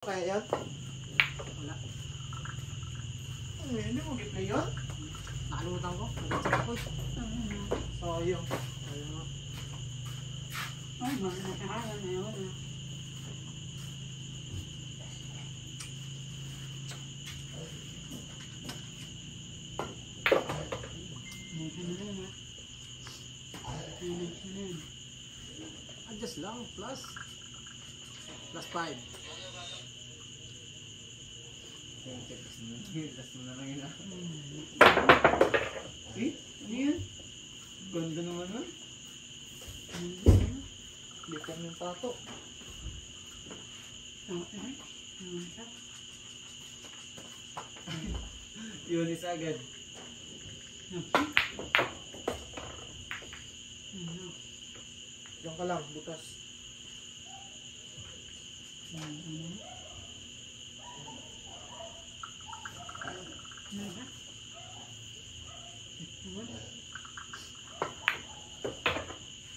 Kaya yan? Wala. Hindi mo git na yun? Nakalimutan ko. Nag-check ako. Sayang. Ay, magkakahalan na yun. Adjust lang. Plus 5. Tapos mo na lang yun. Eh? Ano yan? Ganda naman nun. Litan yung tato. Yun is agad. Diyan ka lang, butas.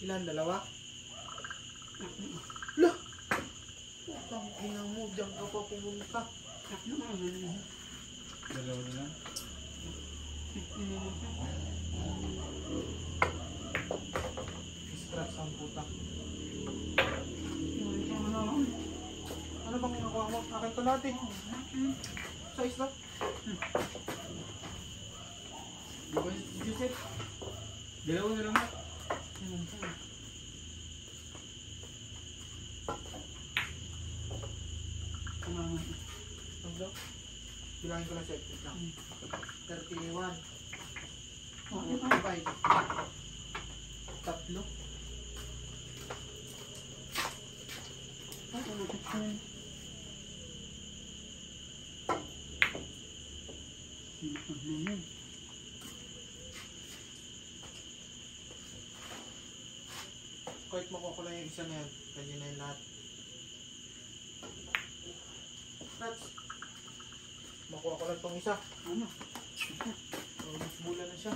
Ilan? Dalawa? Lah! Putang ina mo, diyan ka pa pumunta. Dalawa na lang? Scratch ang puta. Ano bang nakuha mo? Akin to natin. Size na? Di ba yung set? Dalawa na lang na. Ano daw? Bilangin ko na set. 31. 45. Tatlo. Kahit makuha ko lang yung isa na yan, kanya na yung lahat. Nuts! Makuha ko lang itong isa. Ano? Mas bula na siya.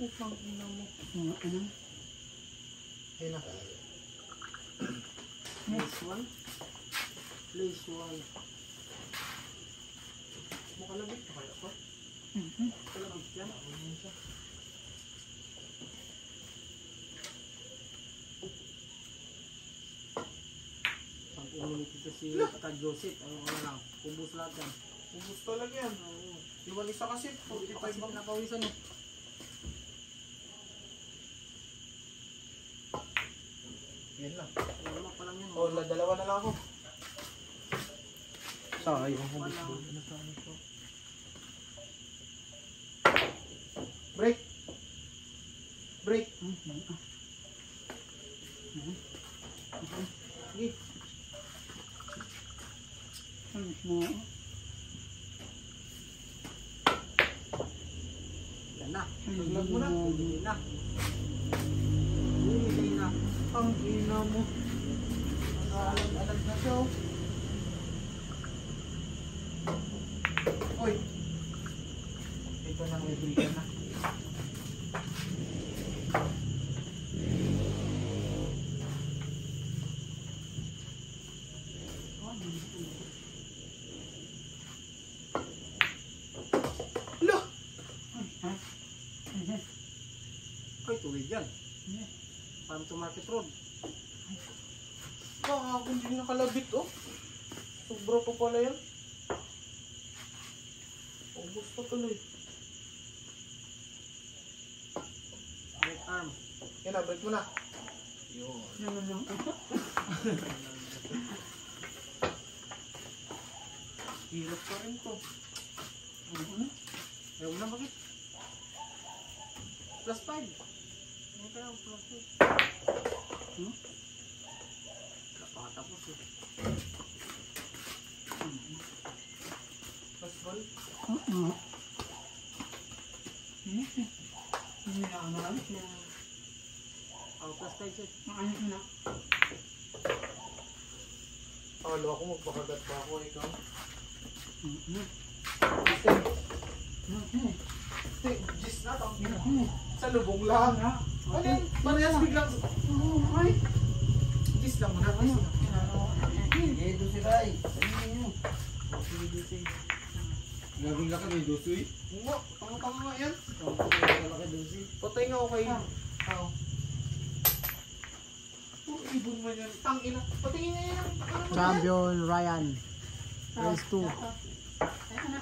Upang ina mo. Ano? Ayun na. Place 1. Place 1. Makalabit pa kaya ko? Kalabit yan. Ayun siya. Ang umunit ito si Tata Joseph. Ano ko na lang. Kumbus lahat yan. Ubus talaga yan. Yung isa kasi, 45 Kasi bang pinapawisan eh. yan lang. Wala pa lang yan. O, dalawa na lang ako. Sayang ko. Wala. Break! Break! Sige. Yan na. Taglag mo na. Bumili na. Bumili na. Ang ina mo. Alag na siya oh. Oy. Ito na may tulikan na. Lo! Ay, tuwid yan. Farm to Market Road. Baka hindi nakalabit oh. Sobra pa pala yan. Ubus pa tuloy. Right arm. Yan na, break mo na. Yun. Hirap pa rin to. Ayaw na bakit? Plus 5. Ano kaya ang plus 5? Kapatapos eh. Plus ball. Plus 5 set. Akala ko magpakagat pa ako ikaw. Gis na, tangina. Sa lubong lang. Ano yan? Parehas biglang. Ay. Gis lang muna. Gis lang. Ito si Ray. Sabihin nyo. Gagawin lang ka na yung dosoy. Nga, tanga-tanga nga yan. Malaki dosoy. Patay nga ako kayo. Tao. Ibon man yan. Tangina. Patingin nga yan. Champion Ryan. Race 2. Ayun na.